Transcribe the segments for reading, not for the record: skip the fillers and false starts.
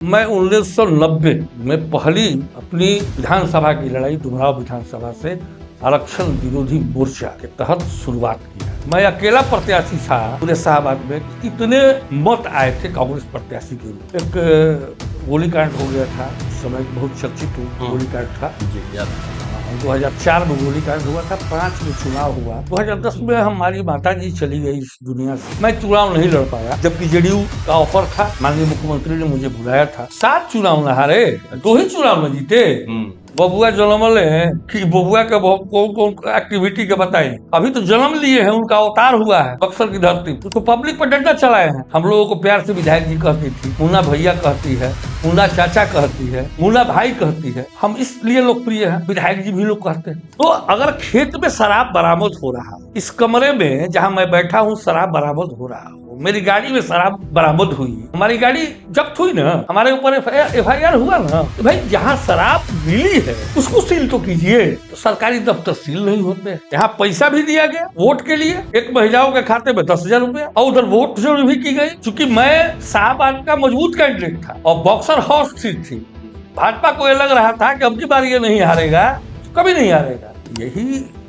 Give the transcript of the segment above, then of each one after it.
मैं 1990 में पहली अपनी विधानसभा की लड़ाई डुमरांव विधानसभा से आरक्षण विरोधी मोर्चा के तहत शुरुआत की है। मैं अकेला प्रत्याशी था पूरे शाहबाद में। इतने मत आए थे कांग्रेस प्रत्याशी के लिए। एक गोलीकांड हो गया था, उस समय बहुत चर्चित गोलीकांड था। 2004 में गोलीकांड हुआ था, 5 में चुनाव हुआ। 2010 में हमारी माता जी चली गई इस दुनिया से। मैं चुनाव नहीं लड़ पाया, जबकि जेडीयू का ऑफर था। माननीय मुख्यमंत्री ने मुझे बुलाया था। 7 चुनाव न हारे, 2 ही चुनाव में जीते। बबुआ जन्म ले कि बबुआ के कौन कौन एक्टिविटी के बताए। अभी तो जन्म लिए हैं, उनका अवतार हुआ है बक्सर की धरती। उसको पब्लिक पर डंडा चलाए हैं। हम लोगों को प्यार से विधायक जी कहती थी, मुन्ना भैया कहती है, मुन्ना चाचा कहती है, मुन्ना भाई कहती है। हम इसलिए लोकप्रिय हैं, विधायक जी भी लोग कहते हैं। तो अगर खेत में शराब बरामद हो रहा, इस कमरे में जहां मैं बैठा हूं शराब बरामद हो रहा, मेरी गाड़ी में शराब बरामद हुई, हमारी गाड़ी जब्त हुई ना, हमारे ऊपर FIR हुआ ना, तो भाई जहाँ शराब मिली है उसको सील तो कीजिए। तो सरकारी दफ्तर सील नहीं होते। यहाँ पैसा भी दिया गया वोट के लिए, एक महिलाओं के खाते में 10,000 रुपया, और उधर वोट चोरी भी की गई। चूंकि मैं शाहबाद का मजबूत कैंडिडेट था और बॉक्सर हाउस सीट थी, भाजपा को ये लग रहा था कि अब की बार ये नहीं हारेगा, कभी नहीं हारेगा। यही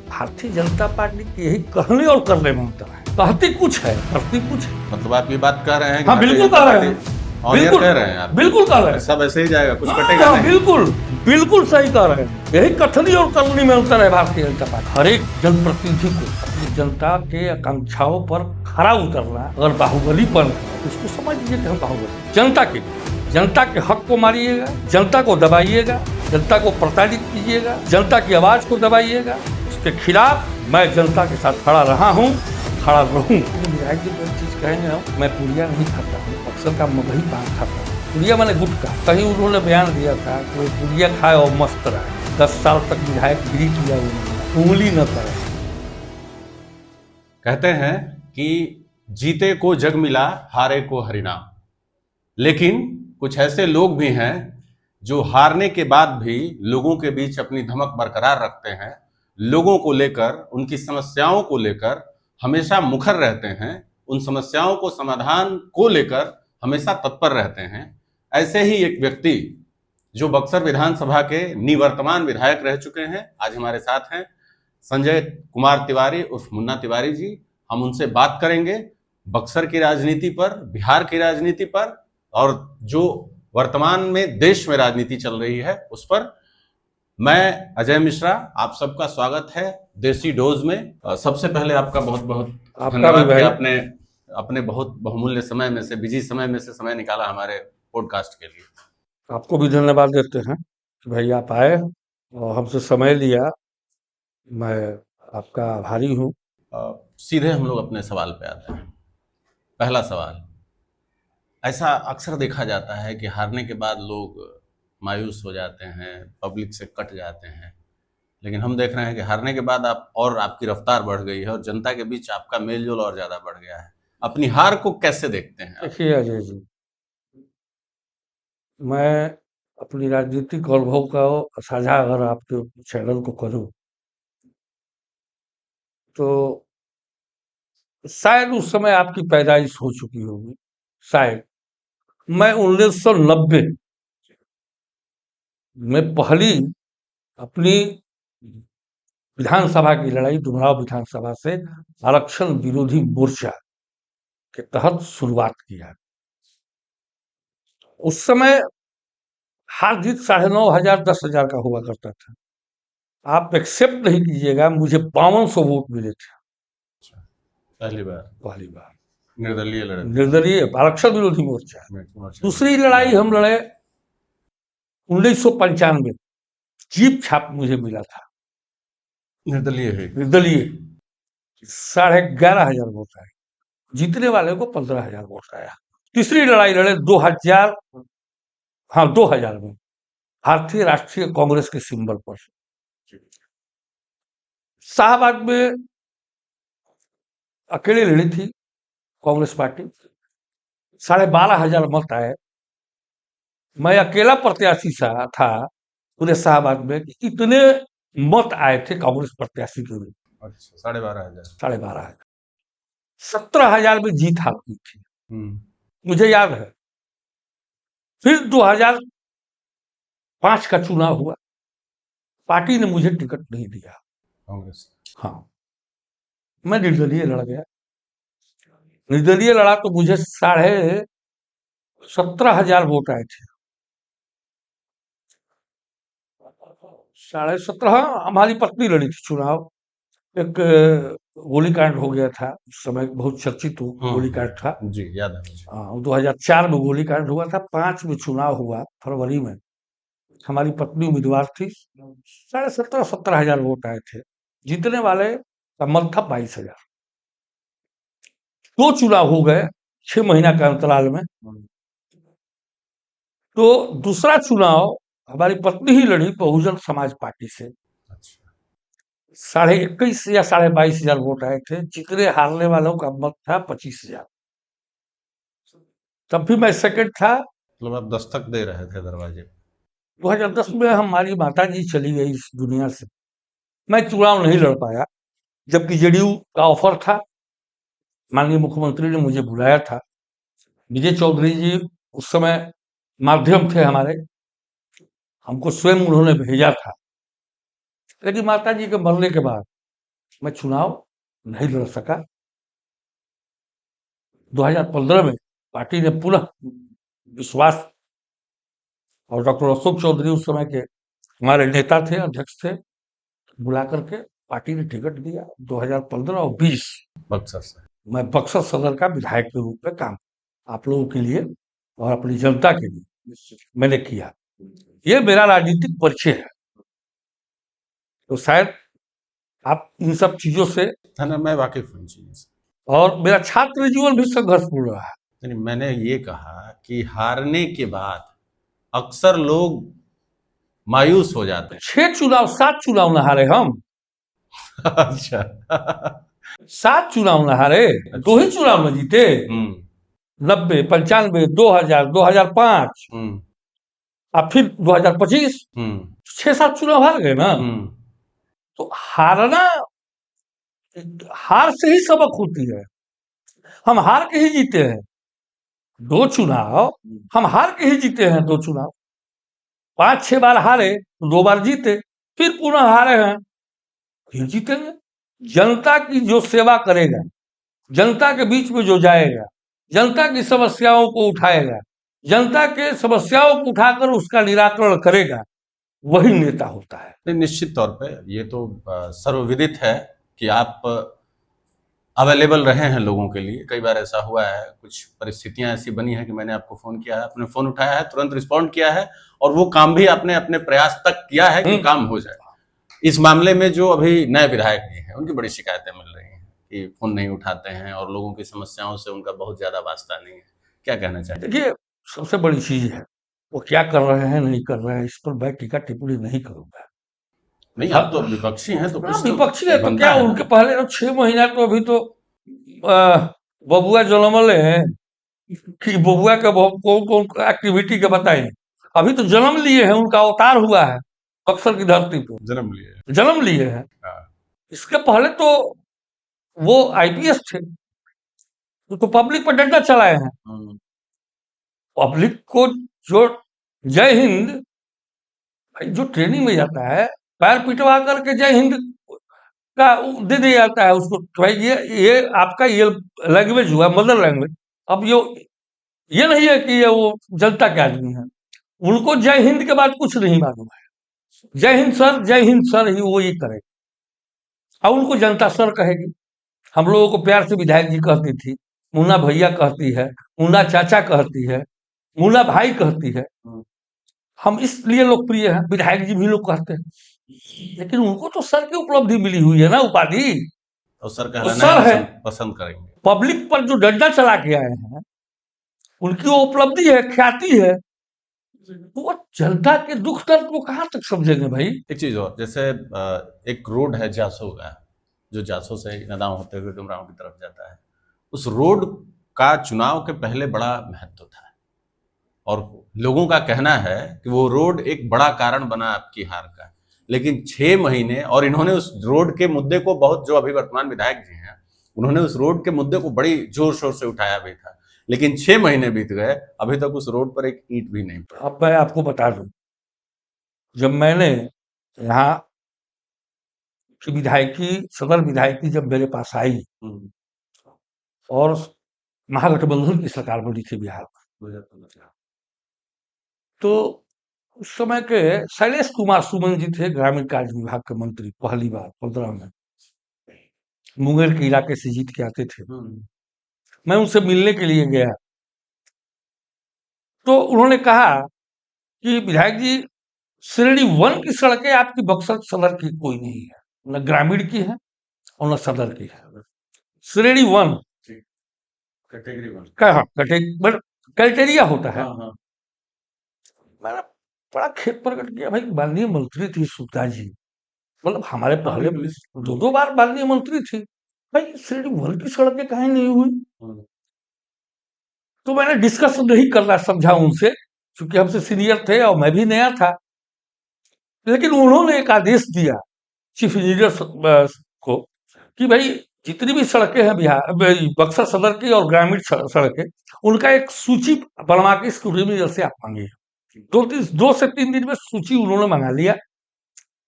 भारतीय जनता पार्टी की यही कहने और करने में अंतर है। कहती कुछ है, करती कुछ है। मतलब आप ये बात कर रहे हैं? हाँ, बिल्कुल कह रहे हैं, बिल्कुल कह रहे हैं आप, बिल्कुल कह रहे हैं। सब ऐसे ही जाएगा, कुछ कटेगा नहीं। बिल्कुल बिल्कुल सही कह रहे हैं। यही कथनी और करनी में अंतर है भारतीय जनता पार्टी। हर एक जनप्रतिनिधि को अपनी जनता के आकांक्षाओं पर खरा उतरना, अगर बाहुबलीपन है उसको समझ लीजिए कि हम बाहुबली। जनता के हक को मारिएगा, जनता को दबाइएगा, जनता को प्रताड़ित कीजिएगा, जनता की आवाज को दबाइएगा। उसके खिलाफ मैं जनता के साथ खड़ा रहा हूँ, खड़ा रहूँ। विधायक जी कोई चीज कहेंगे, मैं पुड़िया नहीं खाता हूँ, अक्सर का मगही पान खाता हूँ। पुड़िया मैंने गुटखा। कहीं उन्होंने बयान दिया था कि वो पुड़िया खाए और मस्त रहे। 10 साल तक विधायक गिरी किया, उंगली न करे। कहते हैं कि जीते को जग मिला, हारे को हरिनाम। लेकिन कुछ ऐसे लोग भी हैं जो हारने के बाद भी लोगों के बीच अपनी धमक बरकरार रखते हैं, लोगों को लेकर, उनकी समस्याओं को लेकर हमेशा मुखर रहते हैं, उन समस्याओं को समाधान को लेकर हमेशा तत्पर रहते हैं। ऐसे ही एक व्यक्ति जो बक्सर विधानसभा के निवर्तमान विधायक रह चुके हैं, आज हमारे साथ हैं संजय कुमार तिवारी उर्फ मुन्ना तिवारी जी। हम उनसे बात करेंगे बक्सर की राजनीति पर, बिहार की राजनीति पर, और जो वर्तमान में देश में राजनीति चल रही है उस पर। मैं अजय मिश्रा, आप सबका स्वागत है देसी डोज में। सबसे पहले आपका बहुत बहुत धन्यवाद कि आपने अपने बहुत बहुमूल्य समय में से, बिजी समय में से समय निकाला हमारे पॉडकास्ट के लिए। आपको भी धन्यवाद देते हैं कि भाई आप आए और हमसे समय लिया। मैं आपका आभारी हूँ। सीधे हम लोग अपने सवाल पे आते हैं। पहला सवाल, ऐसा अक्सर देखा जाता है कि हारने के बाद लोग मायूस हो जाते हैं, पब्लिक से कट जाते हैं, लेकिन हम देख रहे हैं कि हारने के बाद आपकी रफ्तार बढ़ गई है और जनता के बीच आपका मेलजोल और ज्यादा बढ़ गया है। अपनी हार को कैसे देखते हैं? देखिए अजय जी, मैं अपनी राजनीतिक अनुभव का साझा अगर आपके चैनल को करूं तो शायद उस समय आपकी पैदाइश हो चुकी होगी। शायद मैं 1990 में पहली अपनी विधानसभा की लड़ाई डुमरांव विधानसभा से आरक्षण विरोधी मोर्चा के तहत शुरुआत किया। उस समय हार जीत 9,500 10,000 का हुआ करता था। आप एक्सेप्ट नहीं कीजिएगा, मुझे 5200 वोट मिले थे पहली बार निर्दलीय आरक्षण विरोधी मोर्चा। दूसरी लड़ाई हम लड़े 1995, जीप छाप मुझे मिला था निर्दलीय। 11,500 वोट आए, जीतने वाले को 15,000 वोट आया। तीसरी लड़ाई लड़े 2000 में भारतीय राष्ट्रीय कांग्रेस के सिंबल पर। शाहबाद में अकेले लड़ी थी कांग्रेस पार्टी, 12,500 मत आए। मैं अकेला प्रत्याशी था पूरे शाहबाद में। इतने मत आए थे कांग्रेस प्रत्याशी के लिए। अच्छा, 12,500 12,500 17,000 में जीत हाथ हुई थी। मुझे याद है फिर 2005 का चुनाव हुआ, पार्टी ने मुझे टिकट नहीं दिया। कांग्रेस। हाँ, मैं निर्दलीय लड़ गया। निर्दलीय लड़ा तो मुझे 17,500 वोट आए थे। 17,500। हमारी पत्नी लड़ी थी चुनाव। एक गोलीकांड हो गया था उस समय, बहुत चर्चित गोलीकांड था। जी याद है मुझे। 2004 में गोलीकांड हुआ था, 5 में चुनाव हुआ फरवरी में। हमारी पत्नी उम्मीदवार थी। 17,500 वोट आए थे। जीतने वाले का मत था 22,000। 2 चुनाव हो गए 6 महीना के अंतराल में। तो दूसरा चुनाव हमारी पत्नी ही लड़ी बहुजन समाज पार्टी से। अच्छा। 21,500 या 22,500 वोट आए थे। जीतने हारने वालों का मत था 25,000। तब भी मैं सेकंड था। मतलब आप दस्तक दे रहे थे दरवाजे पे। 2010 में हमारी माता जी चली गई इस दुनिया से। मैं चुनाव नहीं लड़ पाया, जबकि जेडीयू का ऑफर था। माननीय मुख्यमंत्री ने मुझे बुलाया था। विजय चौधरी जी उस समय माध्यम थे हमारे, हमको स्वयं उन्होंने भेजा था। लेकिन माता जी के मरने के बाद मैं चुनाव नहीं लड़ सका। 2015 में पार्टी ने पुनः विश्वास, और डॉक्टर अशोक चौधरी उस समय के हमारे नेता थे, अध्यक्ष थे, बुला करके पार्टी ने टिकट दिया। 2015 और 20 बक्सर से। मैं बक्सर सदर का विधायक के रूप में काम आप लोगों के लिए और अपनी जनता के लिए मैंने किया। ये मेरा राजनीतिक परिचय है। तो शायद आप इन सब चीजों से, है ना, मैं वाकिफ हूँ इन चीजों से। और मेरा छात्र जीवन भी संघर्षपूर्ण रहा है। यानी मैंने ये कहा कि हारने के बाद अक्सर लोग मायूस हो जाते 7 चुनाव न हारे हम। हैं। अच्छा। 7 चुनाव न हारे, 2 ही चुनाव में जीते। हम्म 90, 95, 2000, 2005 हम्म और फिर 2025। हम्म 6-7 चुनाव हार गए ना। हम्म तो हारना, हार से ही सबक होती है। हम हार के ही जीते हैं 2 चुनाव। हम हार के ही जीते हैं 2 चुनाव। 5-6 बार हारे, 2 बार जीते, फिर पुनः हारे हैं, फिर जीतेंगे। जनता की जो सेवा करेगा, जनता के बीच में जो जाएगा, जनता की समस्याओं को उठाएगा, जनता के समस्याओं को उठाकर उसका निराकरण करेगा, वही नेता होता है। नहीं, निश्चित तौर पे ये तो सर्वविदित है कि आप अवेलेबल रहे हैं लोगों के लिए। कई बार ऐसा हुआ है, कुछ परिस्थितियां ऐसी बनी है कि मैंने आपको फोन किया है, आपने फोन उठाया है, तुरंत रिस्पॉन्ड किया है, और वो काम भी आपने अपने प्रयास तक किया है कि काम हो जाए। इस मामले में जो अभी नए विधायक भी हैं, उनकी बड़ी शिकायतें मिल रही हैं कि फोन नहीं उठाते हैं और लोगों की समस्याओं से उनका बहुत ज्यादा वास्ता नहीं है। क्या कहना चाहते हैं? देखिए, सबसे बड़ी चीज है वो क्या कर रहे हैं, नहीं कर रहे हैं, इस पर मैं टीका टिप्पणी नहीं करूंगा। नहीं, आप तो विपक्षी हैं तो कुछ तो विपक्षी है तो बनता क्या, है ना। उनके पहले तो 6 महीना तो अभी तो बबुआ जनमले हैं कि बबुआ के कौन कौन एक्टिविटी के बताएं। अभी तो जन्म लिए हैं, उनका अवतार हुआ है बक्सर की धरती पे, जन्म लिए। जन्म लिए हैं। हाँ। इसके पहले तो वो आईपीएस थे, तो पब्लिक पर डंडा चलाए हैं। पब्लिक को जो जय हिंद, भाई जो ट्रेनिंग में जाता है, पैर पिटवा करके जय हिंद का दे दिया जाता है उसको, तो भाई ये आपका ये लैंग्वेज हुआ, मदर लैंग्वेज। अब ये नहीं है कि ये वो जनता के आदमी है। उनको जय हिंद के बाद कुछ नहीं मालूम है। जय हिंद सर ही वो ये करेगा। अब उनको जनता सर कहेगी। हम लोगों को प्यार से विधायक जी कहती थी, मुन्ना भैया कहती है, मुन्ना चाचा कहती है, मुन्ना भाई कहती है। हम इसलिए लोकप्रिय हैं, विधायक जी भी लोग कहते हैं। लेकिन उनको तो सर की उपलब्धि मिली हुई है ना, उपाधि। और सर वो कहलाना सर है। पसंद करेंगे। पब्लिक पर जो डंडा चला के आए हैं, उनकी वो उपलब्धि है, ख्याति है। वो जनता के दुख दर्द को कहां तक समझेंगे भाई। एक चीज और, जैसे एक रोड है जासो का, जो जासो से नदाव होते हुए डुमरांव की तरफ जाता है। उस रोड का चुनाव के पहले बड़ा महत्व था, और लोगों का कहना है कि वो रोड एक बड़ा कारण बना आपकी हार का। लेकिन 6 महीने, और इन्होंने उस रोड के मुद्दे को बहुत, जो अभी वर्तमान विधायक जी हैं, उन्होंने उस रोड के मुद्दे को बड़ी जोर शोर से उठाया भी था। लेकिन 6 महीने बीत गए, अभी तक उस रोड पर एक ईंट भी नहीं पड़ा। अब मैं आपको बता दूं, जब मैंने यहाँ की विधायकी, सदर विधायकी जब मेरे पास आई और महागठबंधन की सरकार बनी थी बिहार में, तो उस समय के शैलेश कुमार सुमन जी थे ग्रामीण कार्य विभाग के मंत्री, पहली बार 15 में मुंगेर के इलाके से जीत के आते थे। मैं उनसे मिलने के लिए गया, तो उन्होंने कहा कि विधायक जी, श्रेणी 1 की सड़कें आपकी बक्सर सदर की कोई नहीं है, न ग्रामीण की है और न सदर की है। श्रेणी 1 कैटेगरी 1 का, हाँ, क्राइटेरिया होता है। मैंने बड़ा खेत प्रकट किया, भाई माननीय मंत्री थी सुधा जी, मतलब हमारे पहले दो दो बार माननीय मंत्री थी, भाई श्रेणी 1 की सड़कें काहे नहीं हुई? तो मैंने डिस्कस नहीं करना समझा उनसे, क्योंकि हमसे सीनियर थे और मैं भी नया था। लेकिन उन्होंने एक आदेश दिया चीफ इंजीनियर को कि भाई जितनी भी सड़कें हैं बिहार बक्सर सदर की और ग्रामीण सड़कें, उनका एक सूची बनवा के स्कूल इंजीनियर से आप मांगिए। 2 से 3 दिन में सूची उन्होंने मंगा लिया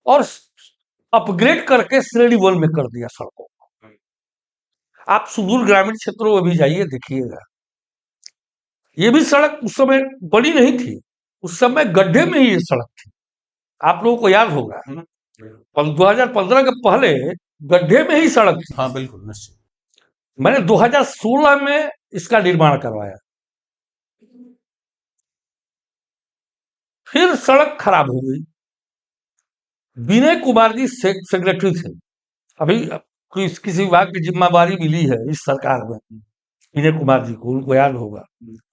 और अपग्रेड करके श्रेणी 1 में कर दिया सड़कों को। आप सुदूर ग्रामीण क्षेत्रों में भी जाइए, देखिएगा, ये भी सड़क उस समय बड़ी नहीं थी, उस समय गड्ढे में ही ये सड़क थी। आप लोगों को याद होगा 2015 के पहले गड्ढे में ही सड़क थी। हाँ बिल्कुल निश्चित। मैंने 2016 में इसका निर्माण करवाया, फिर सड़क खराब हो गई। विनय कुमार जी सेक्रेटरी थे, अभी किसी विभाग की जिम्मेदारी मिली है इस सरकार में विनय कुमार जी को, उनको याद होगा,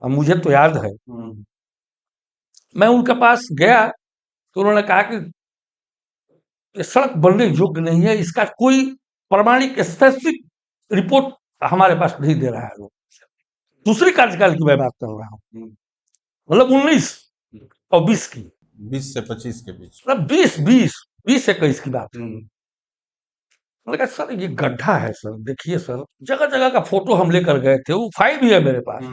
अब मुझे तो याद है। मैं उनके पास गया तो उन्होंने कहा कि ये सड़क बनने योग्य नहीं है, इसका कोई प्रमाणिक स्पेसिफिक रिपोर्ट हमारे पास नहीं दे रहा है लोग। दूसरी कार्यकाल की मैं बात कर रहा हूँ, मतलब 19 और 20 की, 20 से 25 के बीच। मतलब 20-21 की बात है। मैंने कहा सर ये गड्ढा है सर, देखिए सर, जगह जगह का फोटो हम लेकर गए थे, वो फाइल भी है मेरे पास।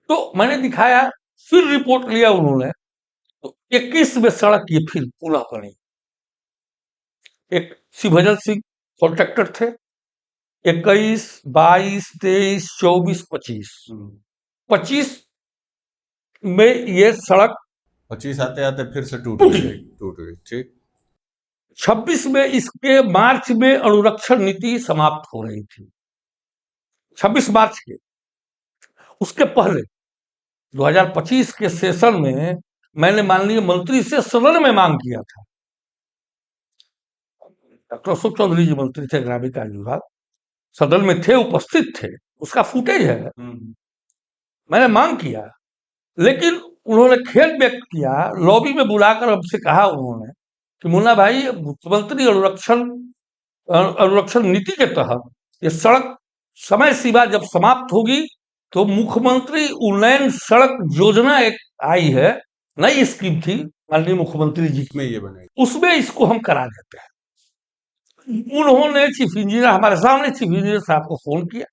तो मैंने दिखाया, फिर रिपोर्ट लिया उन्होंने, तो 21 में सड़क ये फिर पुनः बनी। एक शिवभजन सिंह कॉन्ट्रैक्टर थे, 21, 22, 23, 24, 25 में ये सड़क 25 आते आते फिर से टूट गई। ठीक। 26 में इसके मार्च में अनुरक्षण नीति समाप्त हो रही थी, 26 मार्च के। उसके पहले 2025 के सेशन में मैंने माननीय मंत्री से सदन में मांग किया था, डॉक्टर अशोक चौधरी जी मंत्री थे ग्रामीण कार्य विभाग, सदन में थे, उपस्थित थे, उसका फुटेज है। मैंने मांग किया, लेकिन उन्होंने खेद व्यक्त किया, लॉबी में बुलाकर हमसे कहा उन्होंने कि मुन्ना भाई, मुख्यमंत्री अनुरक्षण नीति के तहत ये सड़क समय सीमा जब समाप्त होगी तो मुख्यमंत्री उन्नयन सड़क योजना एक आई है, नई स्कीम थी माननीय मुख्यमंत्री जी में ये बनेगी, उसमें इसको हम करा देते हैं। उन्होंने चीफ इंजीनियर, हमारे सामने चीफ इंजीनियर साहब को फोन किया,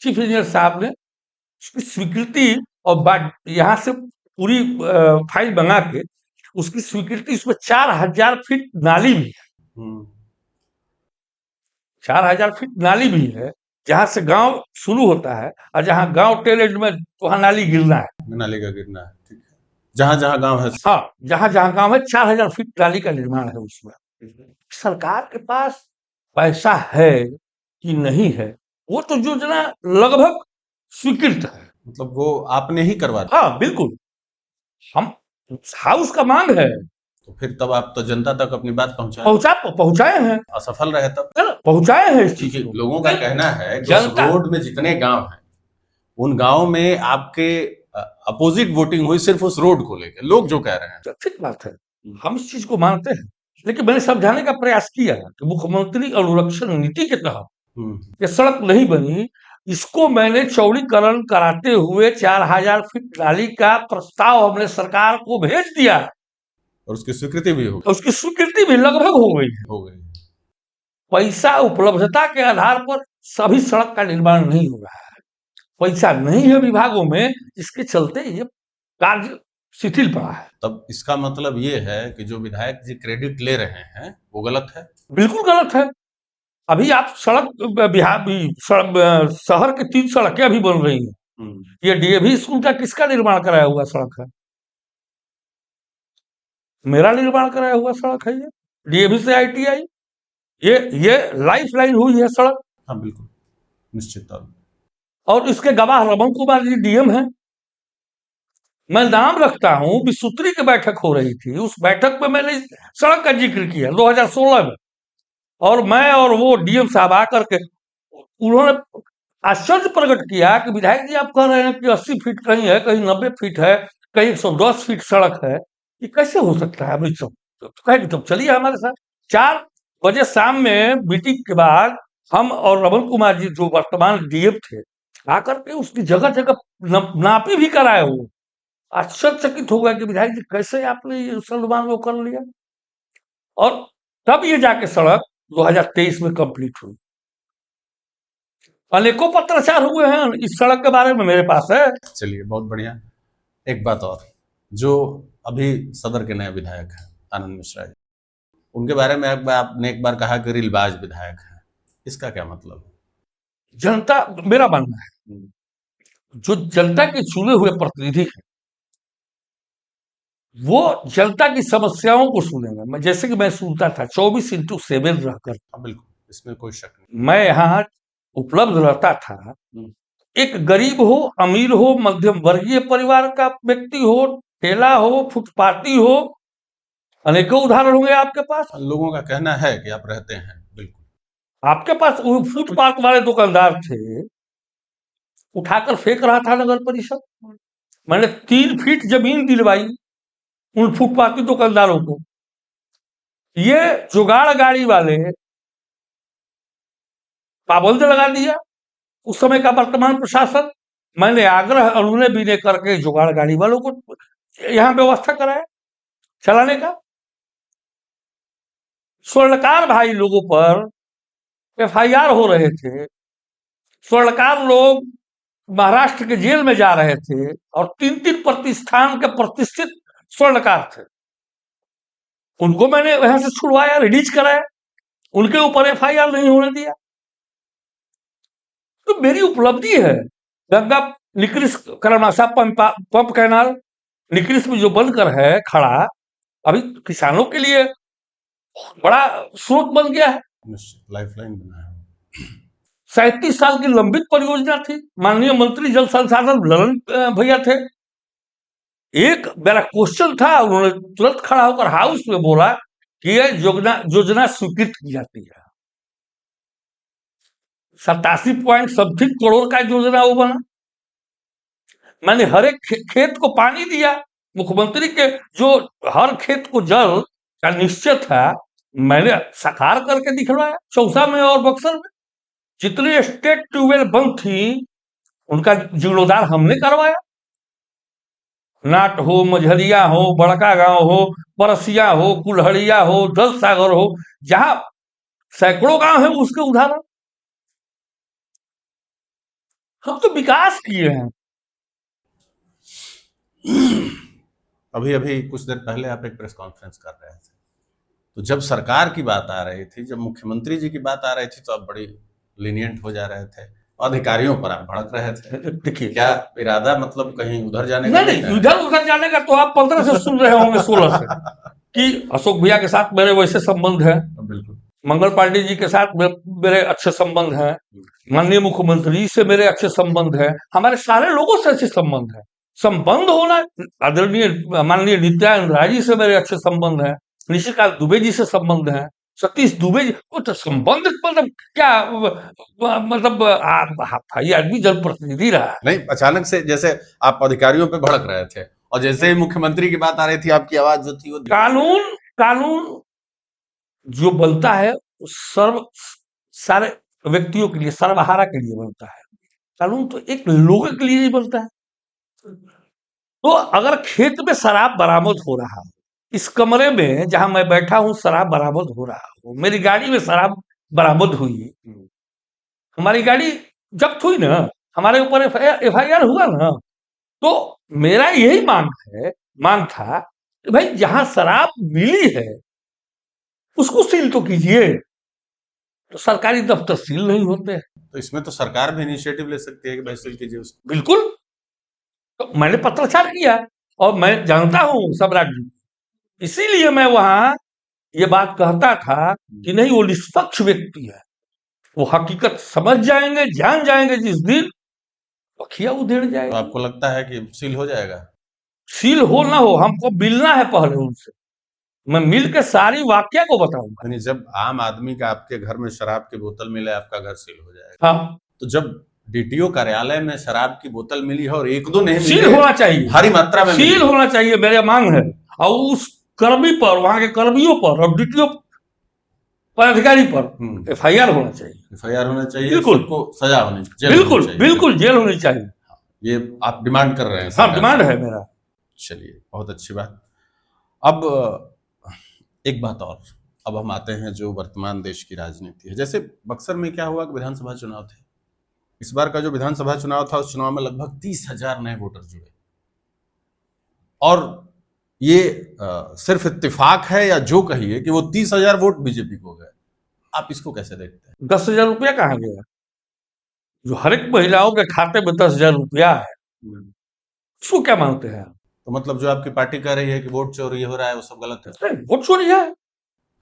चीफ इंजीनियर साहब ने उसकी स्वीकृति और यहाँ से पूरी फाइल मंगा के उसकी स्वीकृति, उसमें 4000 फीट नाली भी है, 4000 फीट नाली भी है, जहां से गांव शुरू होता है और जहां गांव टेल एंड में वहां नाली गिरना है, नाली का गिरना है। ठीक है, जहां जहां गांव है, हाँ, जहां जहां गांव है 4000 फीट नाली का निर्माण है उसमें। सरकार के पास पैसा है कि नहीं है, वो तो योजना लगभग स्वीकृत है, मतलब वो आपने ही करवा दिया। हाँ बिल्कुल, हम हाउस का मांग है, तो फिर तब आप तो जनता तक अपनी बात पहुंचाए हैं, असफल रहे तब। पहुंचाए हैं इस चीज को। लोगों का कहना है कि उस रोड में जितने गांव हैं, उन गांव में आपके अपोजिट वोटिंग हुई सिर्फ उस रोड को लेकर, लोग जो कह रहे हैं। ठीक बात है, हम इस चीज को मानते हैं, लेकिन मैंने समझाने का प्रयास किया कि मुख्यमंत्री अनुरक्षण नीति के तहत ये सड़क नहीं बनी, इसको मैंने चौड़ीकरण कराते हुए 4000 फीट नाली का प्रस्ताव हमने सरकार को भेज दिया और उसकी स्वीकृति भी हो गई, उसकी स्वीकृति भी लगभग हो गई। पैसा उपलब्धता के आधार पर सभी सड़क का निर्माण नहीं हो रहा है, पैसा नहीं है विभागों में, इसके चलते ये कार्य शिथिल पड़ा है। तब इसका मतलब ये है कि जो विधायक जी क्रेडिट ले रहे हैं वो गलत है। बिल्कुल गलत है। अभी आप शहर की 3 सड़कें अभी बन रही हैं। ये डीएवी स्कूल का किसका निर्माण कराया हुआ सड़क है? मेरा निर्माण कराया हुआ सड़क है ये। डीएवी से आईटीआई, ये लाइफ लाइन हुई है सड़क। हाँ बिल्कुल, निश्चित तौर पर। और इसके गवाह रमन कुमार जी डीएम हैं। मैं नाम रखता हूं, विसूत्री की बैठक हो रही थी, उस बैठक में मैंने इस सड़क का जिक्र किया 2016 में, और मैं और वो डीएम साहब आकर के उन्होंने आश्चर्य प्रकट किया कि विधायक जी आप कह रहे हैं कि 80 फीट कहीं है, कहीं 90 फीट है, कहीं 110 फीट सड़क है, ये कैसे हो सकता है? अभी तो कहे कि तुम चलिए हमारे साथ। 4 बजे शाम में मीटिंग के बाद हम और रमन कुमार जी जो वर्तमान डीएम थे आकर के उसकी जगह जगह नापी भी कराए। वो आश्चर्यचकित हो गया कि विधायक जी कैसे आपने ये सलमान वो कर लिया। और तब ये जाके सड़क 2023 में कंप्लीट हुई। अनेकों पत्राचार हुए हैं इस सड़क के बारे में, मेरे पास है। चलिए बहुत बढ़िया। एक बात और, जो अभी सदर के नए विधायक हैं आनंद मिश्रा जी, उनके बारे में आपने एक बार कहा कि रीलबाज विधायक है, इसका क्या मतलब है? जनता, मेरा मानना है, जो जनता के चुने हुए प्रतिनिधि हैं वो जनता की समस्याओं को सुनेंगे। मैं जैसे कि मैं सुनता था 24/7 रहकर, हाँ बिल्कुल, इसमें कोई शक नहीं। मैं यहाँ उपलब्ध रहता था। एक गरीब हो, अमीर हो, मध्यम वर्गीय परिवार का व्यक्ति हो, ठेला हो, फुटपाती हो, अनेकों उदाहरण होंगे आपके पास। लोगों का कहना है कि आप रहते हैं, बिल्कुल। आपके पास वो फुटपाथ वाले दुकानदार थे, उठाकर फेंक रहा था नगर परिषद। मैंने 3 फीट जमीन दिलवाई उन फुटपाथी दुकानदारों को। ये जुगाड़ गाड़ी वाले पाबंद लगा दिया। उस समय का वर्तमान प्रशासन, मैंने आग्रह अनुनय विनय करके जुगाड़ गाड़ी वालों को यहाँ व्यवस्था कराया चलाने का। स्वर्णकार भाई लोगों पर एफआईआर हो रहे थे, स्वर्णकार लोग महाराष्ट्र के जेल में जा रहे थे, और 3-3 प्रतिष्ठान के प्रतिष्ठित स्वर्णकार थे, उनको मैंने वहां से छुड़वाया, रिलीज कराया, उनके ऊपर एफआईआर नहीं होने दिया। तो मेरी उपलब्धि है। गंगा निकृष करमाशा पंप कैनाल निकृष में जो बनकर है खड़ा, अभी किसानों के लिए बड़ा स्रोत बन गया है। लाइफलाइन बना है। 37 साल की लंबित परियोजना थी। माननीय मंत्री जल संसाधन ललन भैया थे। एक मेरा क्वेश्चन था, उन्होंने तुरंत खड़ा होकर हाउस में बोला कि यह योजना स्वीकृत की जाती है। 87 पॉइंट समथिंग करोड़ का योजना वो बना। मैंने हर एक खेत को पानी दिया। मुख्यमंत्री के जो हर खेत को जल का निश्चय था, मैंने साकार करके दिखवाया। चौसा में और बक्सर में जितनी स्टेट ट्यूबवेल बंद थी उनका जीर्णोद्धार हमने करवाया। नाट हो, मझरिया हो, बड़का गांव हो, परसिया हो, कुल्हड़िया हो, दल सागर हो, जहां सैकड़ों गांव है उसके उदाहरण। हम तो विकास किए हैं। अभी अभी कुछ देर पहले आप एक प्रेस कॉन्फ्रेंस कर रहे थे, तो जब सरकार की बात आ रही थी, जब मुख्यमंत्री जी की बात आ रही थी, तो आप बड़ी लीनियंट हो जा रहे थे, अधिकारियों पर आप भड़क रहे थे। देखिए, क्या इरादा, मतलब कहीं उधर जाने का? नहीं, इधर उधर जाने का तो आप 15 से सुन रहे होंगे, 16 से, कि अशोक भैया के साथ मेरे वैसे संबंध है, बिल्कुल। मंगल पांडे जी के साथ मेरे अच्छे संबंध हैं, माननीय मुख्यमंत्री से मेरे अच्छे संबंध हैं, हमारे सारे लोगों से अच्छे संबंध है। संबंध होना, आदरणीय माननीय नित्यानंद राय जी से मेरे अच्छे संबंध हैं, निशिकांत दुबे जी से संबंध है, सतीश दुबे जी, तो संबंध मतलब क्या, मतलब भाई आदमी जनप्रतिनिधि रहा है। नहीं, अचानक से जैसे आप अधिकारियों पे भड़क रहे थे, और जैसे ही मुख्यमंत्री की बात आ रही थी, आपकी आवाज जो थी वो कानून जो बनता है सारे व्यक्तियों के लिए, सर्वहारा के लिए बनता है। कानून तो एक लोगों के लिए नहीं बनता है। तो अगर खेत में शराब बरामद हो रहा हो, इस कमरे में जहां मैं बैठा हूं शराब बरामद हो रहा हो, मेरी गाड़ी में शराब बरामद हुई, हमारी गाड़ी जब्त हुई ना, हमारे ऊपर FIR हुआ ना। तो मेरा यही मांग था कि भाई जहां शराब मिली है उसको सील तो कीजिए। तो सरकारी दफ्तर सील नहीं होते हैं। तो इसमें तो सरकार भी इनिशिएटिव ले सकती है कि भाई सील कीजिए उसको। बिल्कुल। तो मैंने पत्राचार किया और मैं जानता हूं सब राज्यों को। इसीलिए मैं वहां ये बात कहता था कि नहीं, वो निष्पक्ष व्यक्ति है, वो हकीकत समझ जाएंगे, जान जाएंगे जिस दिन, पखिया उधेड़ तो जाएगी। आपको लगता है कि सील हो जाएगा? सील हो ना हो, हमको मिलना है पहले उनसे। मैं मिल के सारी वाक्या को बताऊंगा। यानी जब आम आदमी का आपके घर में शराब की बोतल मिले, आपका घर सील हो जाएगा। हाँ, तो जब DTO कार्यालय में शराब की बोतल मिली है और एक दो नहीं सील मिले, होना चाहिए, भारी मात्रा में सील मिली। होना चाहिए, मेरी मांग है। और उस कर्मी पर, वहां के कर्मियों पर और DTO पदाधिकारी पर FIR होना चाहिए। FIR होना चाहिए, बिल्कुल। सबको सजा होनी चाहिए, जेल होनी बिल्कुल चाहिए। बिल्कुल जेल होनी चाहिए। ये आप डिमांड कर रहे हैं हाँ, सरकार डिमांड से? है मेरा। चलिए, बहुत अच्छी बात। अब एक बात और, अब हम आते हैं जो वर्तमान देश की राजनीति है। जैसे बक्सर में क्या हुआ कि विधानसभा चुनाव थे। इस बार का जो विधानसभा चुनाव था, उस चुनाव में लगभग 30,000 नए वोटर जुड़े। और ये सिर्फ इत्तेफाक है या जो कहिए कि वो 30,000 वोट बीजेपी को गए। आप इसको कैसे देखते हैं? 10,000 रुपया कहाँ गया? जो हर एक महिलाओं के खाते में 10,000 रुपया है, उसको क्या मानते हैं आप? तो मतलब जो आपकी पार्टी कह रही है कि वोट चोरी हो रहा है, वो सब गलत है? नहीं, वोट चोरी है।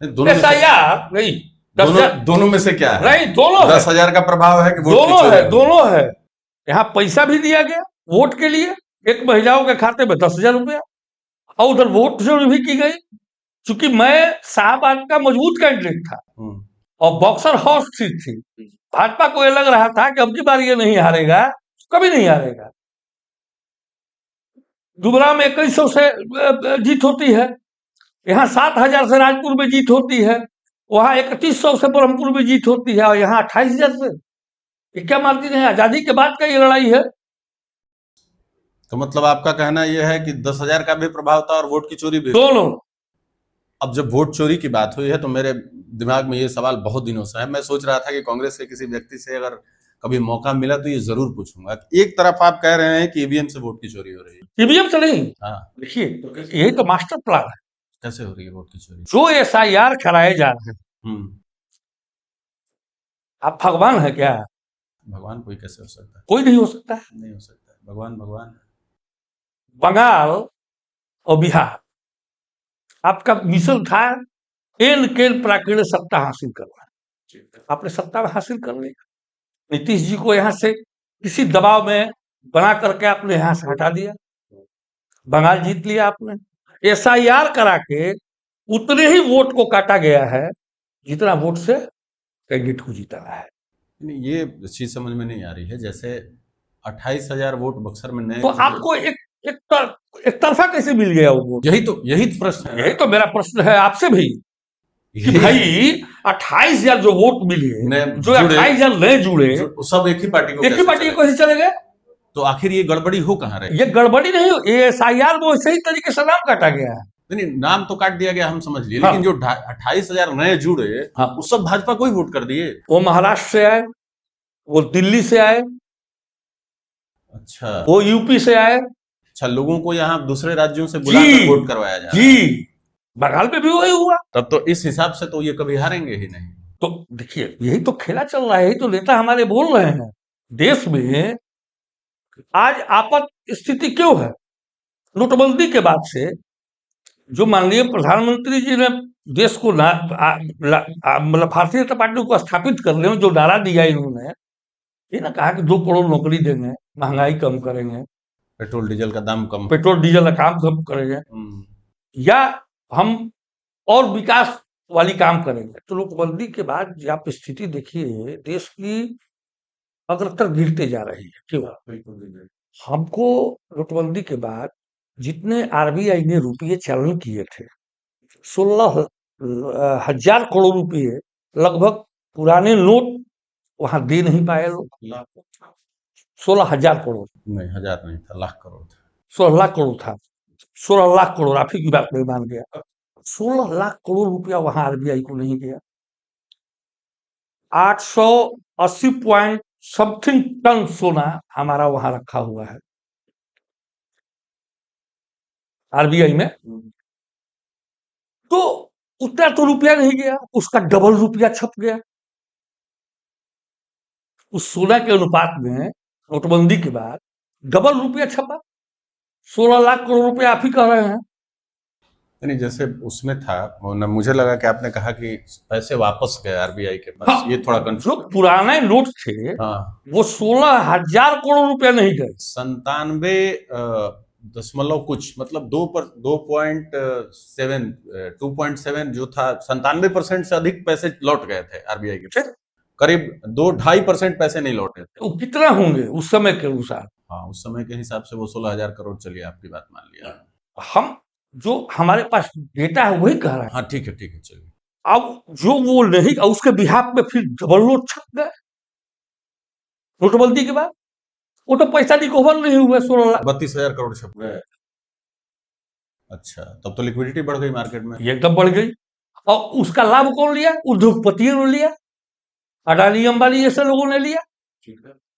दोनों में से, SIR नहीं, 10,000 दोनों में से क्या है? नहीं, दोनों है। 10,000 का प्रभाव है कि वोट की दोनों चोरी है, हो? दोनों है। यहाँ पैसा भी दिया गया वोट के लिए, एक महिलाओं के खाते में 10,000 रुपया, और उधर वोट चोरी भी की गई। चूंकि मैं शाहबाद का मजबूत कैंडिडेट था और बॉक्सर हॉर्स सीट थी, भाजपा को ये लग रहा था कि अब की बार ये नहीं हारेगा, कभी नहीं हारेगा। दुबरा में 2100 से जीत होती है, यहाँ 7,000 से राजपुर में जीत होती है, वहां 3100 से ब्रह्मपुर में जीत होती है, और यहाँ 28,000 से। ये क्या मार्जिन है? आजादी के बाद का ये लड़ाई है। तो मतलब आपका कहना यह है कि 10,000 का भी प्रभाव था और वोट की चोरी भी? दोनों। अब जब वोट चोरी की बात हुई है तो मेरे दिमाग में ये सवाल बहुत दिनों से है। मैं सोच रहा था कि कांग्रेस के किसी व्यक्ति से अगर कभी मौका मिला तो ये जरूर पूछूंगा। एक तरफ आप कह रहे हैं कि ईवीएम से वोट की चोरी हो रही है। ईवीएम से नहीं, हाँ, देखिए यही तो मास्टर प्लान है। कैसे हो रही है वोट की चोरी? जो SIR कराए जा रहे हैं, आप भगवान है क्या? भगवान कोई कैसे हो सकता है? कोई नहीं हो सकता है। नहीं हो सकता है। भगवान भगवान है। बंगाल और बिहार, आपका मिशन था एन केन प्राकृतिक सत्ता हासिल करना। आपने सत्ता में हासिल कर लिया। नीतीश जी को यहाँ से किसी दबाव में बना करके आपने यहाँ से हटा दिया, बंगाल जीत लिया आपने। SIR करा के उतने ही वोट को काटा गया है जितना वोट से कैंडिडेट को जीतना है। नहीं, ये चीज समझ में नहीं आ रही है। जैसे 28,000 वोट बक्सर में नए, तो आपको एक तरफा कैसे मिल गया वो वोट? यही तो प्रश्न है। यही तो मेरा प्रश्न है आपसे भी कि भाई 28,000 जो वोट मिले, जो 28,000 नए जुड़े, सब एक ही पार्टी को, एक ही पार्टी को कैसे चले गए? तो आखिर ये गड़बड़ी हो कहाँ रही? ये गड़बड़ी नहीं, ये SIR में वैसे ही तरीके से नाम काटा गया है। नहीं, नाम तो काट दिया गया, हम समझ लिए। हाँ। लेकिन जो 28,000 नए जुड़े, हाँ, वो सब भाजपा को ही वोट कर दिए। वो महाराष्ट्र से आए, वो दिल्ली से आए, अच्छा, वो यूपी से आए। अच्छा, लोगों को यहाँ दूसरे राज्यों से बुलाकर वोट करवाया जा रहा है। जी, बंगाल में भी वही हुआ। तब तो इस हिसाब से तो ये कभी हारेंगे ही नहीं। तो देखिए, यही तो खेला चल रहा है, यही तो नेता हमारे बोल रहे हैं। देश में आज आपात स्थिति क्यों है? नोटबंदी के बाद से जो माननीय प्रधानमंत्री जी ने देश को मतलब भारतीय जनता पार्टी को स्थापित करने में जो नारा दिया इन्होंने, ये ना कहा कि 2 करोड़ नौकरी देंगे, महंगाई कम करेंगे, पेट्रोल डीजल का दाम कम, पेट्रोल डीजल का काम कम करेंगे, या हम और विकास वाली काम करेंगे। तो नोटबंदी के बाद जो आप स्थिति देखिए देश की, अग्रतर गिरते जा रही है। क्यों? हमको नोटबंदी के बाद जितने RBI ने रुपये चलन किए थे, 16,000 करोड़ रुपये लगभग पुराने नोट वहां दे नहीं पाए लोग। 16,000 करोड़ नहीं, 1,000 नहीं था, लाख करोड़ था। 16 लाख करोड़ था। 16 लाख करोड़, आप ही की बात नहीं मान गया। 16 लाख करोड़ रुपया वहां RBI को नहीं गया। समथिंग टन सोना हमारा वहां रखा हुआ है आरबीआई में। तो उतना तो रुपया नहीं गया, उसका डबल रुपया छप गया। उस सोना के अनुपात में नोटबंदी के बाद डबल रुपया छपा। 16 लाख करोड़ रुपया आप ही कह रहे हैं। नहीं, जैसे उसमें था वो ना, मुझे लगा कि आपने कहा कि पैसे वापस गए आरबीआई के पास। हाँ, ये थोड़ा जो कंफ्यूज। पुराने नोट थे हाँ, वो 16,000 करोड़ रुपया नहीं गए। 97 दशमलव कुछ, मतलब 2.7 जो था, 97% से अधिक पैसे लौट गए थे आरबीआई के पास। करीब 2-2.5% पैसे नहीं लौटे थे। तो कितना होंगे उस समय के अनुसार? हाँ, उस समय के हिसाब से वो 16,000 करोड़, चलिए आपकी बात मान लिया। हम जो हमारे पास डेटा है वही कह रहे हैं। हाँ, ठीक है, चलिए। अब जो वो नहीं, उसके बिहाफ में फिर डबल नोट छप गए नोटबंदी के बाद। वो तो पैसा रिकवर नहीं हुआ 16 लाख। 32,000 करोड़ छप गए। अच्छा, तब तो लिक्विडिटी बढ़ गई मार्केट में। ये एकदम बढ़ गई। और उसका लाभ कौन लिया? उद्योगपतियों ने लिया, अडानी अंबानी ऐसे लोगों ने लिया।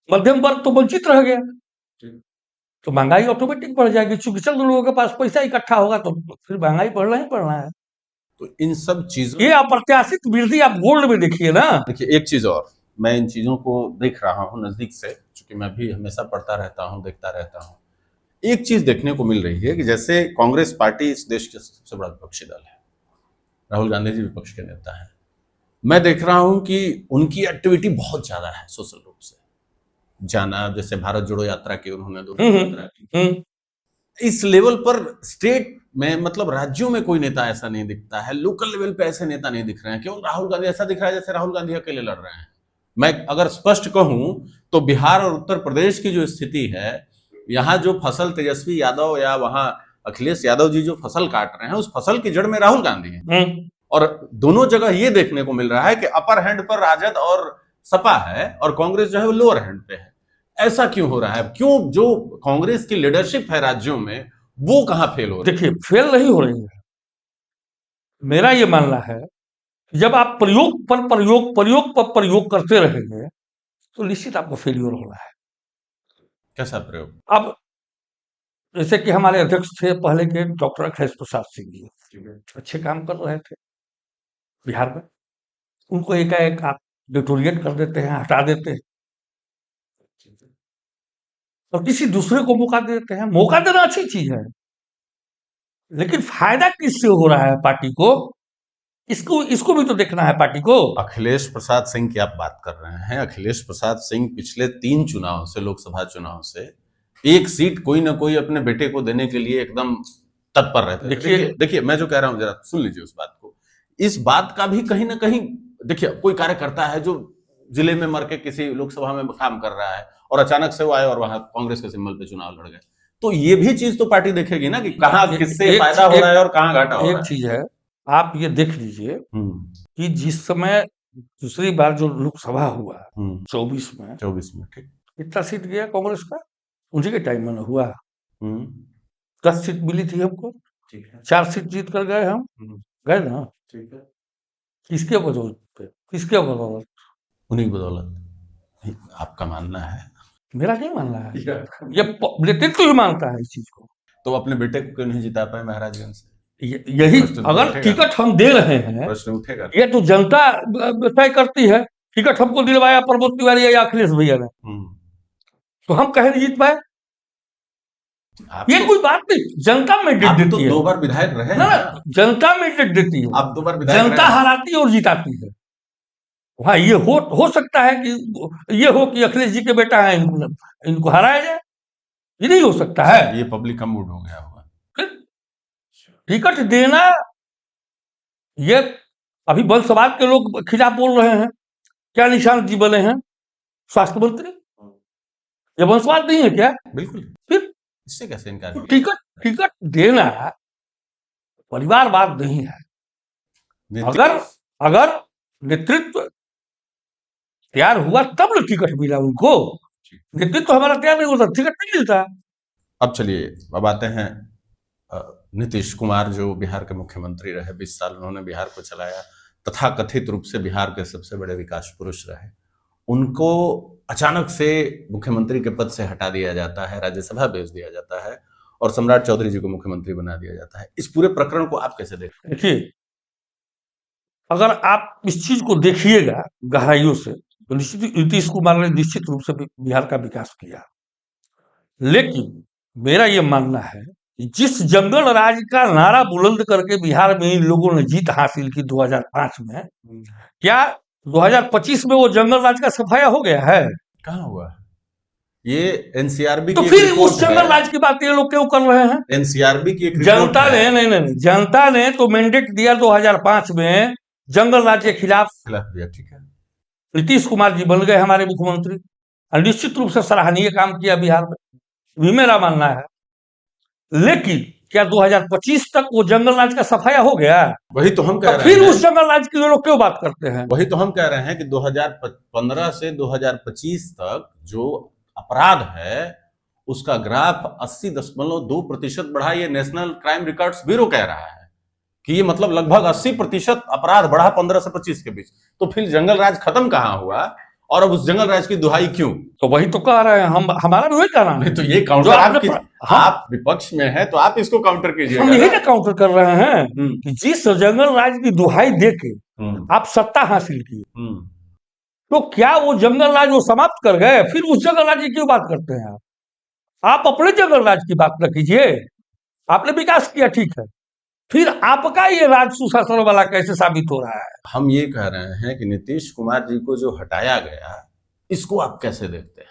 मध्यम वर्ग तो वंचित रह गया। तो महंगाई ऑटोमेटिक बढ़ जाएगी, चूंकि चंद लोगों के पास पैसा इकट्ठा होगा तो फिर महंगाई बढ़ना ही बढ़ना है। तो इन सब चीजों, ये अप्रत्याशित वृद्धि आप गोल्ड में देखिए ना। देखिए एक चीज और, मैं इन चीजों को देख रहा हूँ नजदीक से, क्योंकि मैं भी हमेशा पढ़ता रहता हूँ, देखता रहता हूँ। एक चीज देखने को मिल रही है कि जैसे कांग्रेस पार्टी इस देश का सबसे बड़ा विपक्षी दल है, राहुल गांधी जी विपक्ष के नेता हैं। मैं देख रहा हूं कि उनकी एक्टिविटी बहुत ज्यादा है सोशल रूप से। जाना, जैसे भारत जोड़ो यात्रा की उन्होंने 2 यात्रा की। इस लेवल पर स्टेट में, मतलब राज्यों में कोई नेता ऐसा नहीं दिखता है। लोकल लेवल पे ऐसे नेता नहीं दिख रहे हैं। क्यों? राहुल गांधी ऐसा दिख रहा है जैसे राहुल गांधी अकेले लड़ रहे हैं। मैं अगर स्पष्ट कहूं तो बिहार और उत्तर प्रदेश की जो स्थिति है, यहाँ जो फसल तेजस्वी यादव या वहां अखिलेश यादव जी जो फसल काट रहे हैं, उस फसल की जड़ में राहुल गांधी है। और दोनों जगह ये देखने को मिल रहा है कि अपर हैंड पर राजद और सपा है और कांग्रेस जो है वो लोअर हैंड पे है। ऐसा क्यों हो रहा है? क्यों जो कांग्रेस की लीडरशिप है राज्यों में, वो कहां फेल हो रही है? देखिए, फेल नहीं हो रही है। मेरा ये मानना है कि जब आप प्रयोग पर प्रयोग करते रहेंगे तो निश्चित आपको फेलियर होना है। कैसा प्रयोग? अब जैसे कि हमारे अध्यक्ष थे पहले के डॉक्टर अखिलेश प्रसाद सिंह जी, अच्छे काम कर रहे थे बिहार में। उनको एकाएक आप डिटोरिएट कर देते हैं, हटा देते हैं और किसी दूसरे को मौका दे देते हैं। मौका देना अच्छी चीज है, लेकिन फायदा किससे हो रहा है पार्टी को? इसको भी तो देखना है पार्टी को। अखिलेश प्रसाद सिंह की आप बात कर रहे हैं। अखिलेश प्रसाद सिंह पिछले 3 चुनाव से, लोकसभा चुनाव से, एक सीट कोई ना कोई अपने बेटे को देने के लिए एकदम तत्पर रहते हैं। देखिए मैं जो कह रहा हूं जरा सुन लीजिए उस बात को। इस बात का भी कहीं ना कहीं, देखिए कोई कार्यकर्ता है जो जिले में मर के किसी लोकसभा में काम कर रहा है और अचानक से वो आए और वहां कांग्रेस के सिंबल पे चुनाव लड़ गए, तो ये भी चीज तो पार्टी देखेगी ना कि कहां किससे फायदा हो रहा है और कहां घाटा हो रहा है। एक चीज है, आप ये देख लीजिए कि जिस समय दूसरी बार जो लोकसभा हुआ 24 में, ठीक, कितना सीट गया कांग्रेस का? उन्हीं के टाइम में हुआ। 10 सीट मिली थी हमको, 4 सीट जीत कर गए हम, गए ना। किसके बदौलत पे? किसके बदौलत? उन्हीं की बदौलत। आपका मानना है? मेरा नहीं मानना है, ये नेतृत्व ही मानता है इस चीज को। तो अपने बेटे को क्यों नहीं जिता पाए महाराजगंज से? यही, अगर टिकट हम दे रहे हैं, प्रश्न उठेगा। ये तो जनता तय करती है। टिकट हमको दिलवाया प्रमोद तिवारी या अखिलेश भैया ने, तो हम कहे नहीं जीत पाए। ये कोई बात नहीं, जनता मैंडेट देती है। 2 बार विधायक रहे ना, जनता मैंडेट देती है। आप 2 बार विधायक, जनता हराती और जिताती है। हाँ, ये हो सकता है कि ये हो कि अखिलेश जी के बेटा है, इनको हराया जाए। ये नहीं हो सकता है। ये पब्लिक का मूड हो गया होगा। टिकट देना, ये अभी वंशवाद के लोग खिलाफ बोल रहे हैं। क्या निशांत जी बने हैं स्वास्थ्य मंत्री? ये वंशवाद नहीं है क्या? बिल्कुल। फिर इससे कैसे इनकार? तो टिकट देना परिवारवाद नहीं है। अगर नेतृत्व तैयार हुआ तब ना टिकट मिला उनको। नेतृत्व हमारा तैयार नहीं होता, टिकट नहीं मिलता। अब चलिए, अब आते हैं नीतीश कुमार, जो बिहार के मुख्यमंत्री रहे। 20 साल उन्होंने बिहार को चलाया, तथा कथित रूप से बिहार के सबसे बड़े विकास पुरुष रहे। उनको अचानक से मुख्यमंत्री के पद से हटा दिया जाता है, राज्यसभा भेज दिया जाता है और सम्राट चौधरी जी को मुख्यमंत्री बना दिया जाता है। इस पूरे प्रकरण को आप कैसे देखते हैं? देखिए, अगर आप इस चीज को देखिएगा गहराइयों से तो निश्चित नीतीश कुमार ने निश्चित रूप से बिहार का विकास किया, लेकिन मेरा ये मानना है कि जिस जंगल राज का नारा बुलंद करके बिहार में इन लोगों ने जीत हासिल की 2005 में, क्या 2025 में वो जंगल राज का सफाया हो गया है? कहाँ हुआ? ये एनसीआरबी तो की एक फिर रिपोर्ट उस जंगल राज की बात ये लोग क्यों कर रहे हैं? एनसीआरबी की एक रिपोर्ट जनता ने नहीं, जनता ने तो मैंडेट दिया 2005 में जंगल राज के खिलाफ दिया, ठीक है। नीतीश कुमार जी बन गए हमारे मुख्यमंत्री और निश्चित रूप से सराहनीय काम किया बिहार में, भी मेरा मानना है। लेकिन क्या 2025 तक वो जंगल राज का सफाया हो गया? वही तो हम कह रहे फिर हैं। उस जंगल राज की लोग क्यों बात करते हैं? वही तो हम कह रहे हैं कि 2015 से 2025 तक जो अपराध है उसका ग्राफ 80.2% बढ़ा। ये नेशनल क्राइम रिकॉर्ड्स ब्यूरो कह रहा है कि ये मतलब लगभग 80% अपराध बढ़ा 15 से 25 के बीच। तो फिर जंगल राज खत्म कहाँ हुआ और अब उस जंगल राज की दुहाई क्यों? तो वही तो कह रहे हैं हम, हमारा भी वही कहना है। नहीं तो ये काउंटर आप विपक्ष में है तो आप इसको काउंटर कीजिए। हम यही ना काउंटर कर रहे हैं कि जिस जंगल राज की दुहाई देके आप सत्ता हासिल की, तो क्या वो जंगल राज वो समाप्त कर गए? फिर उस जंगल राज की क्यों बात करते हैं आप अपने जंगल राज की बात न कीजिए। आपने विकास किया, ठीक है, फिर आपका ये राज सुशासन वाला कैसे साबित हो रहा है? हम ये कह रहे हैं कि नीतीश कुमार जी को जो हटाया गया इसको आप कैसे देखते हैं?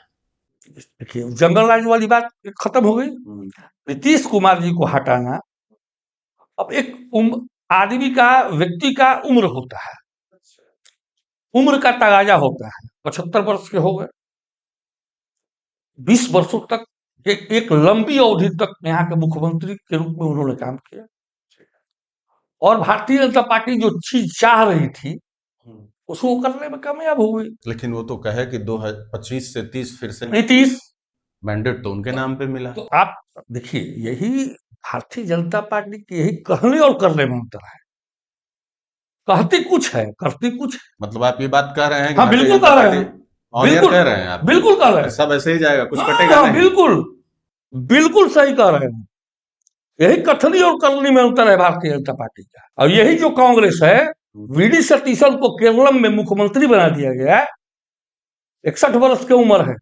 देखिए, जंगल राज वाली बात खत्म हो गई। नीतीश कुमार जी को हटाना, अब एक आदमी का, व्यक्ति का उम्र होता है, उम्र का तगाजा होता है। 75 वर्ष के हो गए, 20 वर्षों तक एक लंबी अवधि तक यहाँ के मुख्यमंत्री के रूप में उन्होंने काम किया और भारतीय जनता पार्टी जो चीज चाह रही थी उसको करने में कामयाब हो गई। लेकिन वो तो कहे कि 2025 से 30 फिर से नीतीश मैंडेट तो उनके नाम पे मिला। तो आप देखिए, यही भारतीय जनता पार्टी की यही कहने और करने में अंतर है। कहती कुछ है, करती कुछ है। मतलब आप ये बात कह रहे हैं कि हाँ, बिल्कुल कह रहे हैं, बिल्कुल कह रहे हैं आप, बिल्कुल कह रहे हैं, सब ऐसे ही जाएगा, कुछ कटेगा नहीं। बिल्कुल बिल्कुल सही कह रहे हैं। यही कथनी और करनी में अंतर है भारतीय जनता पार्टी का। और यही जो कांग्रेस है, वीडी सतीशन को केरलम में मुख्यमंत्री बना दिया गया। 61 वर्ष की उम्र है,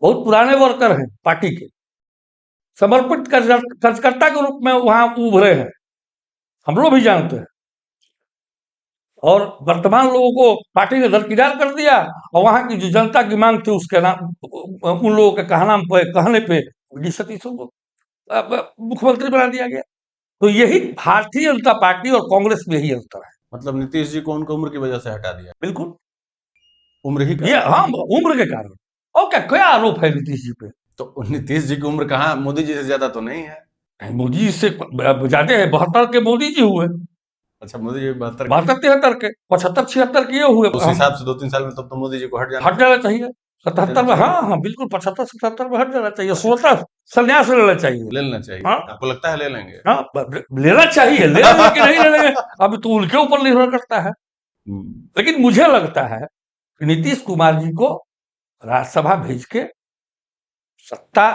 बहुत पुराने वर्कर हैं पार्टी के, समर्पित कार्यकर्ता के रूप में वहां उभरे हैं, हम लोग भी जानते हैं। और वर्तमान लोगों को पार्टी ने दरकिनार कर दिया और वहां की जो जनता की मांग थी उसके नाम, उन लोगों के कहने पे वीडी सतीशन को मुख्यमंत्री बना दिया गया। तो यही भारतीय जनता पार्टी और कांग्रेस में यही अंतर है। मतलब नीतीश जी को उनकी उम्र की वजह से हटा दिया? बिल्कुल, उम्र ही ये हाँ, उम्र के कारण। और क्या आरोप है नीतीश जी पे? तो नीतीश जी की उम्र कहाँ मोदी जी से ज्यादा तो नहीं है? मोदी जी से ज्यादा है, 72 के मोदी जी हुए। अच्छा, मोदी जी 72 73 के, 75 76 के ये हुए। उस हिसाब से 2-3 साल में तब तो मोदी जी को हट जाना चाहिए। 77 में, हाँ बिल्कुल, 75-77 में हट जाना चाहिए। 16 संन्यास लेना चाहिए। हाँ? आपको लगता है ले लेंगे? हाँ, लेना चाहिए, ले लेंगे कि नहीं ले लेंगे अभी तो उनके ऊपर निर्भर करता है। लेकिन मुझे लगता है कि नीतीश कुमार जी को राज्यसभा भेज के सत्ता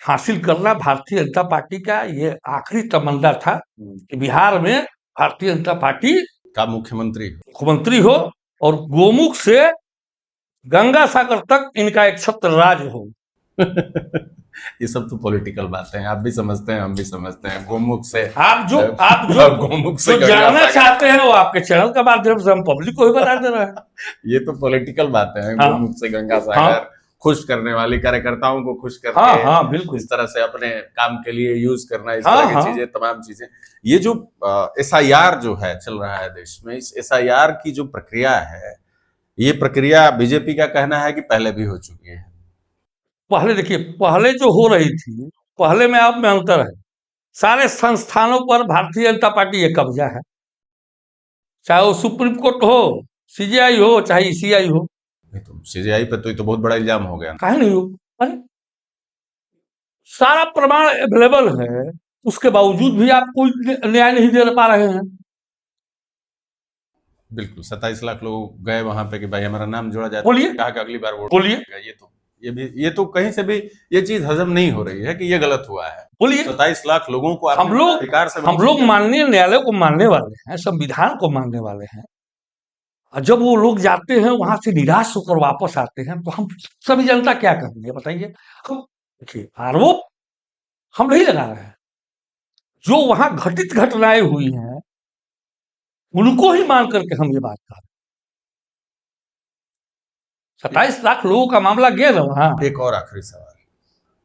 हासिल करना भारतीय जनता पार्टी का ये आखिरी तमन्ना था कि बिहार में भारतीय जनता पार्टी का मुख्यमंत्री हो और गोमुख से गंगा सागर तक इनका एक छत्र राज हो। ये सब तो पॉलिटिकल बातें हैं, आप भी समझते हैं, हम भी समझते हैं। गोमुख से आप जो गोमुख से जानना चाहते हैं वो आपके चैनल के माध्यम से हम पब्लिक को ही बता दे रहे हैं। ये तो पॉलिटिकल बातें हैं। हाँ, गोमुख से गंगा सागर, खुश करने वाली, कार्यकर्ताओं को खुश करके, हाँ, बिल्कुल, इस तरह से अपने काम के लिए यूज करना, इस तरह की चीजें, तमाम चीजें। ये जो SIR जो है चल रहा है देश में, इस SIR की जो प्रक्रिया है, ये प्रक्रिया बीजेपी का कहना है कि पहले भी हो चुकी है। पहले देखिए, पहले जो हो रही थी, पहले में अब में अंतर है। सारे संस्थानों पर भारतीय जनता पार्टी ये कब्जा है, चाहे वो सुप्रीम कोर्ट हो, CJI हो, चाहे ECI हो। तो CJI पे तो ये तो बहुत बड़ा इल्जाम हो गया। काहे नहीं हो? अरे सारा प्रमाण अवेलेबल है, उसके बावजूद भी आप कोई न्याय नहीं दे पा रहे हैं। बिल्कुल 27 लाख लोग गए वहां पे कि भाई हमारा नाम जोड़ा जाए, बोलिए। कहा कि अगली बार वोट बोलिए। देगा। ये तो कहीं से भी ये चीज हजम नहीं हो रही है कि ये गलत हुआ है। बोलिए। 27 लाख लोगों को हम लोग अधिकार से हम लोग माननीय न्यायालय को मानने वाले हैं, संविधान को मानने वाले हैं, और जब वो लोग जाते हैं वहां से निराश होकर वापस आते हैं तो हम सभी जनता क्या करेंगे बताइए। हम देखिए, आरोप हम नहीं लगा रहे हैं, जो वहां घटित घटनाएं हुई हैं उनको ही मान करके हम ये बात कर रहे हैं। 27 लाख लोगों का मामला गया ना वहां। एक और आखिरी सवाल,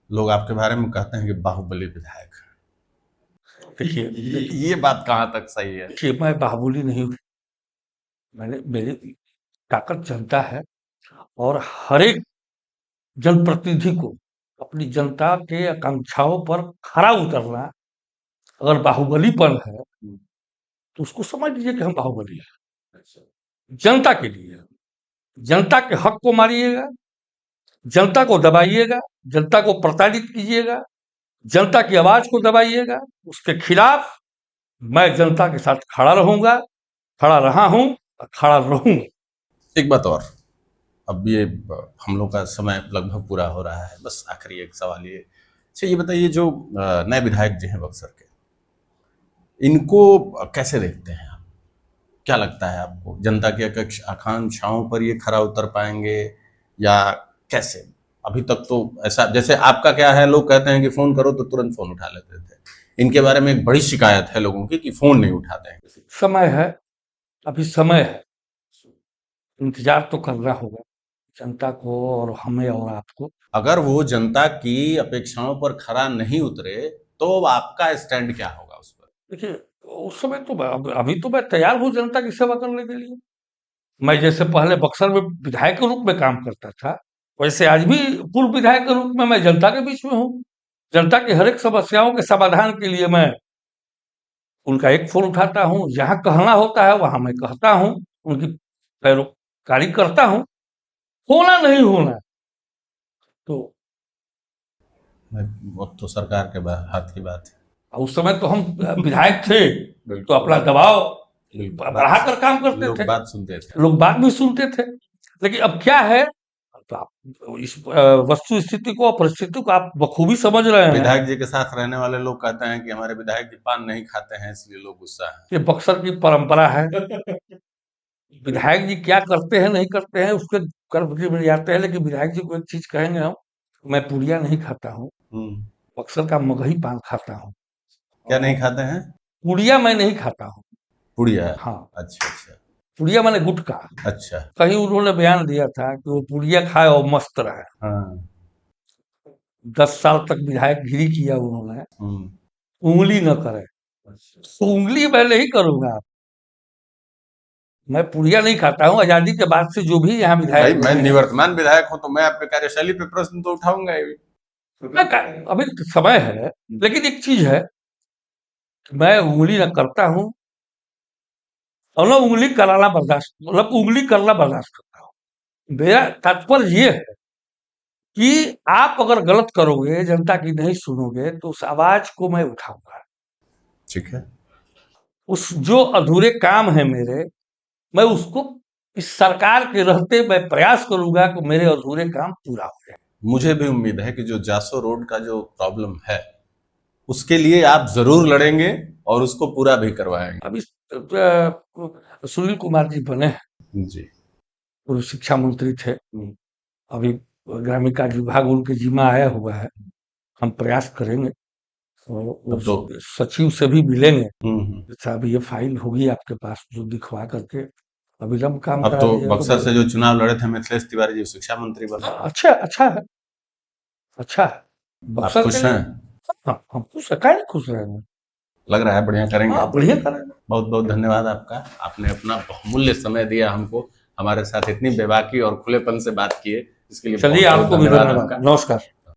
लोग आपके बारे में कहते हैं कि बाहुबली विधायक। देखिए, ये बात कहां तक सही है? देखिए, मैं बाहुबली नहीं हूं। मेरी ताकत जनता है, और हर एक जनप्रतिनिधि को अपनी जनता के आकांक्षाओं पर खरा उतरना अगर बाहुबलीपन है तो उसको समझ लीजिए कि हम बाहुबली हैं। जनता के लिए, जनता के हक को मारिएगा, जनता को दबाइएगा, जनता को प्रताड़ित कीजिएगा, जनता की आवाज को दबाइएगा, उसके खिलाफ मैं जनता के साथ खड़ा रहूंगा, खड़ा रहा हूं और खड़ा रहूंगा। एक बात और, अब ये हम लोग का समय लगभग पूरा हो रहा है, बस आखिरी एक सवाल ये, अच्छा ये बताइए, जो नए विधायक जी हैं बक्सर के, इनको कैसे देखते हैं आप? क्या लगता है आपको, जनता की आकांक्षाओं पर ये खरा उतर पाएंगे या कैसे? अभी तक तो ऐसा, जैसे आपका क्या है, लोग कहते हैं कि फोन करो तो तुरंत फोन उठा लेते थे, इनके बारे में एक बड़ी शिकायत है लोगों की कि फोन नहीं उठाते हैं। समय है, अभी समय है, इंतजार तो करना होगा जनता को और हमें और आपको। अगर वो जनता की अपेक्षाओं पर खरा नहीं उतरे तो आपका स्टैंड क्या होगा उस पर? देखिए, उस समय तो अभी तो मैं तैयार हूँ जनता की सेवा करने के लिए। मैं जैसे पहले बक्सर में विधायक के रूप में काम करता था, वैसे आज भी पूर्व विधायक के रूप में मैं जनता के बीच में हूँ। जनता की हर एक समस्याओं के समाधान के लिए मैं उनका एक फोन उठाता हूँ, जहाँ कहना होता है वहां मैं कहता हूँ, उनकी पैरोकारी करता हूँ। होना नहीं होना तो वो तो सरकार के हाथ की बात है। उस समय तो हम विधायक थे तो बिल्कुल। अपना दबाव बिल्कुल। बढ़ाकर काम करते लोग थे, बात सुनते थे। लोग बात भी सुनते थे। लेकिन अब क्या है, तो आप इस वस्तु स्थिति को, परिस्थिति को आप बखूबी समझ रहे हैं। विधायक जी के साथ रहने वाले लोग कहते हैं कि हमारे विधायक जी पान नहीं खाते हैं, इसलिए लोग गुस्सा है। ये बक्सर की परंपरा है। विधायक जी क्या करते हैं नहीं करते हैं उसके कर्म में जाते हैं, लेकिन विधायक जी को एक चीज कहेंगे हम, मैं पुड़िया नहीं खाता हूँ, बक्सर का मगही पान खाता हूँ। क्या नहीं खाते हैं? पुड़िया मैं नहीं खाता हूँ। पुड़िया? हाँ। अच्छा अच्छा। पुड़िया मैंने गुटखा। अच्छा। कहीं उन्होंने बयान दिया था कि वो पुड़िया खाए और मस्त रहे। हाँ। 10 साल तक विधायकगिरी किया उन्होंने, उंगली न करे तो उंगली मैं नहीं करूंगा। मैं पुड़िया नहीं खाता हूँ। आजादी के बाद से जो भी यहाँ भाई विधायक मैं निवर्तमान विधायक हूँ तो मैं आपके कार्यशैली पे प्रश्न तो उठाऊंगा ही। अभी समय है, लेकिन एक चीज है, मैं उंगली न करता हूँ और न उंगली कराना बर्दाश्त, मतलब उंगली करना बर्दाश्त करता हूँ। मेरा तात्पर्य ये है कि आप अगर गलत करोगे, जनता की नहीं सुनोगे, तो उस आवाज को मैं उठाऊंगा। ठीक है। उस जो अधूरे काम है मेरे, मैं उसको इस सरकार के रहते मैं प्रयास करूंगा कि मेरे अधूरे काम पूरा हो जाए। मुझे भी उम्मीद है कि जो जासो रोड का जो प्रॉब्लम है उसके लिए आप जरूर लड़ेंगे और उसको पूरा भी करवाएंगे। अभी सुनील कुमार जी बने हैं जी। पूर्व शिक्षा मंत्री थे, अभी ग्रामीण कार्य विभाग उनके जिम्मा आया हुआ है। हम प्रयास करेंगे और तो सचिव से भी मिलेंगे। हम्म। साहब ये फाइल होगी आपके पास, जो दिखवा करके अविलंब काम अब करा तो दीजिएगा। बक्सर से जो चुनाव लड़े थे मिथिलेश तिवारी जी शिक्षा मंत्री बने। अच्छा अच्छा है, अच्छा है। आप बक्सर खुश के लिए हैं? हाँ, हम खुश है, काहे नहीं खुश रहेंगे। लग रहा है बढ़िया करेंगे। हाँ, बढ़िया करेंगे। बहुत बहुत धन्यवाद आपका, आपने अपना बहुमूल्य समय दिया हमको, हमारे साथ इतनी बेबाकी और खुलेपन से बात किए, इसके लिए चलिए, बहुत बहुत आपको भी धन्यवाद धन्यवाद। आपका। नमस्कार।